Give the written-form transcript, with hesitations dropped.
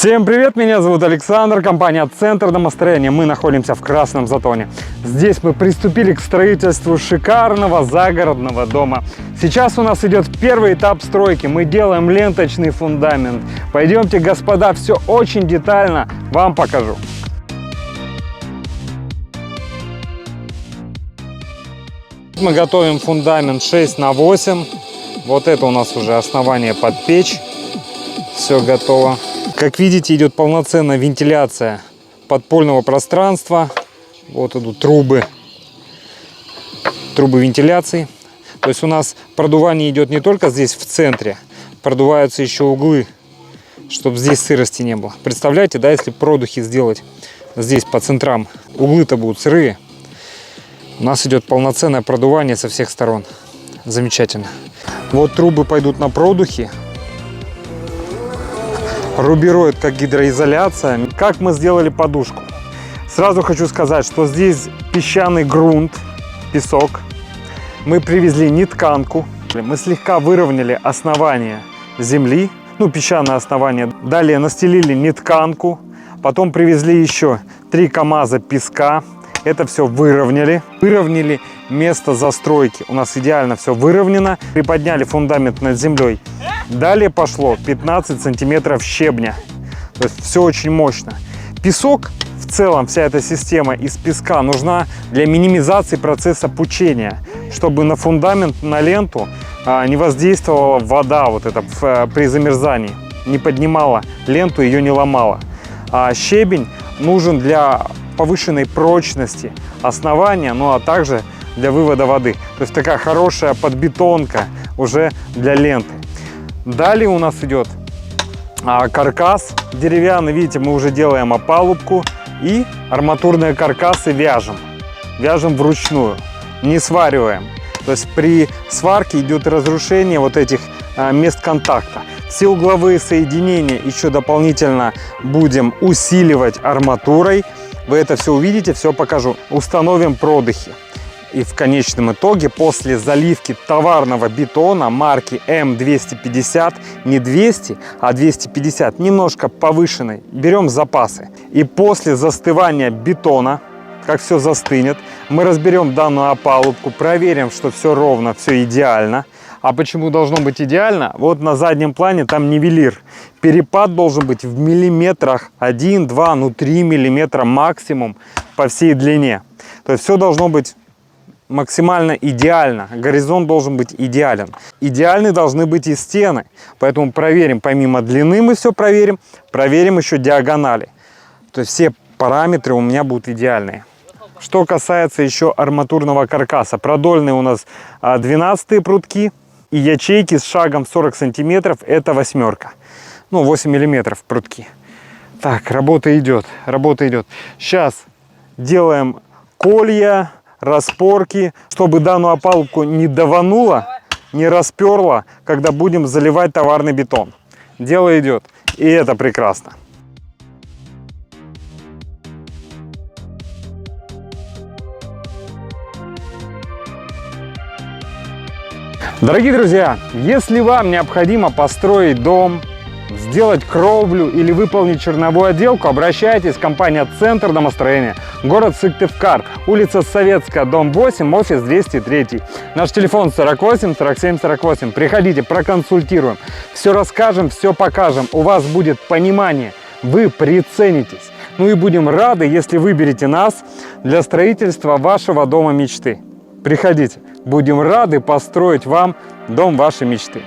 Всем привет, меня зовут Александр, компания «Центр домостроения». Мы находимся в Красном Затоне. Здесь мы приступили к строительству шикарного загородного дома. Сейчас у нас идет первый этап стройки. Мы делаем ленточный фундамент. Пойдемте, господа, все очень детально вам покажу. Мы готовим фундамент 6 на 8. Вот это у нас уже основание под печь. Все готово. Как видите, идет полноценная вентиляция подпольного пространства. Вот идут трубы вентиляции. То есть у нас продувание идет не только здесь в центре, продуваются еще углы, чтобы здесь сырости не было. Представляете, да, если продухи сделать здесь по центрам, углы-то будут сырые. У нас идет полноценное продувание со всех сторон. Замечательно. Вот трубы пойдут на продухи. Рубероид как гидроизоляция. Как мы сделали подушку? Сразу хочу сказать, что здесь песчаный грунт, песок. Мы привезли нетканку. Мы слегка выровняли основание земли, песчаное основание. Далее настелили нетканку. Потом привезли еще 3 КАМАЗа песка. Это все выровняли. Выровняли место застройки. У нас идеально все выровнено. Приподняли фундамент над землей. Далее пошло 15 сантиметров щебня. То есть все очень мощно. Песок, в целом вся эта система из песка нужна для минимизации процесса пучения. Чтобы на фундамент, на ленту не воздействовала вода вот это при замерзании. Не поднимала ленту, ее не ломала. А щебень нужен для повышенной прочности основания, а также для вывода воды. То есть такая хорошая подбетонка уже для ленты. Далее у нас идет каркас деревянный. Видите, мы уже делаем опалубку и арматурные каркасы вяжем. Вяжем вручную, не свариваем. То есть при сварке идет разрушение вот этих мест контакта. Все угловые соединения еще дополнительно будем усиливать арматурой. Вы это все увидите, все покажу. Установим продухи. И в конечном итоге, после заливки товарного бетона марки М250, не 200, а 250, немножко повышенной, берем запасы. И после застывания бетона, как все застынет, мы разберем данную опалубку, проверим, что все ровно, все идеально. А почему должно быть идеально? Вот на заднем плане там нивелир. Перепад должен быть в миллиметрах, 1, 2, 3 миллиметра максимум по всей длине. То есть все должно быть максимально идеально. Горизонт должен быть идеален. Идеальны должны быть и стены. Поэтому проверим, помимо длины мы все проверим, проверим еще диагонали. То есть все параметры у меня будут идеальные. Что касается еще арматурного каркаса. Продольные у нас 12-е прутки. И ячейки с шагом 40 сантиметров это 8. 8 миллиметров прутки. Так, работа идет. Работа идет. Сейчас делаем колья, распорки, чтобы данную опалубку не давануло, не расперло, когда будем заливать товарный бетон. Дело идет. И это прекрасно. Дорогие друзья, если вам необходимо построить дом, сделать кровлю или выполнить черновую отделку, обращайтесь в компанию «Центр домостроения», город Сыктывкар, улица Советская, дом 8, офис 203. Наш телефон 48 47 48. Приходите, проконсультируем, все расскажем, все покажем. У вас будет понимание, вы приценитесь. И будем рады, если выберете нас для строительства вашего дома мечты. Приходите, будем рады построить вам дом вашей мечты.